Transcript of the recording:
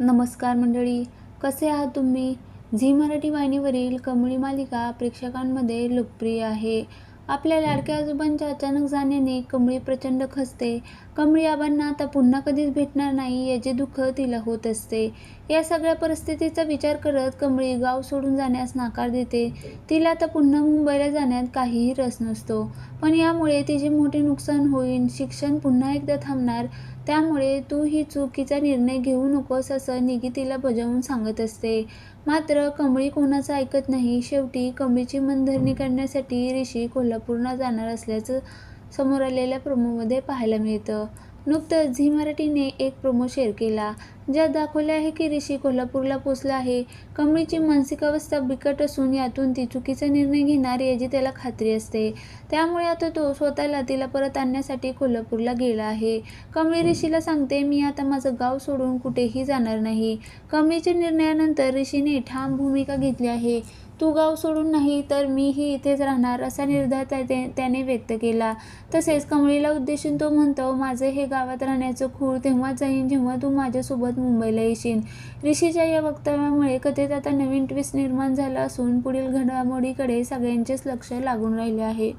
नमस्कार मंडळी, कसे आहात तुम्ही? झी मराठी वाहिनीवरील कमळी मालिका प्रेक्षकांमध्ये लोकप्रिय आहे. आपल्या लाडक्या आजोबांच्या अचानक जाण्याने कमळी प्रचंड खचते. कमळी आबांना आता पुन्हा कधीच भेटणार नाही याचे दुःख तिला होत असते. या सगळ्या परिस्थितीचा विचार करत कमळी गाव सोडून जाण्यास नकार देते. तिला आता पुन्हा मुंबईला जाण्यात काहीही रस नसतो. पण यामुळे तिचे मोठे नुकसान होईल. शिक्षण पुन्हा एकदा थांबणार. त्यामुळे तू ही चुकीचा निर्णय घेऊ नकोस असं निकी तिला बजावून सांगत असते. मात्र कमळी कोणाचं ऐकत नाही. शेवटी कमळीची मनधरणी करण्यासाठी ऋषी कोल्हापूरला जाणार असल्याचं समोर आलेल्या प्रोमोमध्ये पाहायला मिळतं. नुकतंच झी मराठीने एक प्रोमो शेअर केला, ज्यात दाखवले आहे की ऋषी कोल्हापूरला पोहोचला आहे. कमळीची मानसिक अवस्था बिकट असून यातून ती चुकीचा निर्णय घेणार याची त्याला खात्री असते. त्यामुळे आता तो स्वतःला तिला परत आणण्यासाठी कोल्हापूरला गेला आहे. कमळी ऋषीला सांगते, मी आता माझं गाव सोडून कुठेही जाणार नाही. कमळीच्या निर्णयानंतर ऋषीने ठाम भूमिका घेतली आहे. तू गाव सोडून नाही तर मीही इथेच राहणार असा निर्धार त्याने व्यक्त केला. तसेच कमळीला उद्देशून तो म्हणतो, माझं हे गावात राहण्याचं खूळ तेव्हाच जाईन जेव्हा तू माझ्यासोबत मुंबईला येशील. ऋषीच्या या वक्तव्यामुळे कथेत आता नवीन ट्विस्ट निर्माण झाला असून पुढील घडामोडीकडे सगळ्यांचेच लक्ष लागून राहिले आहे.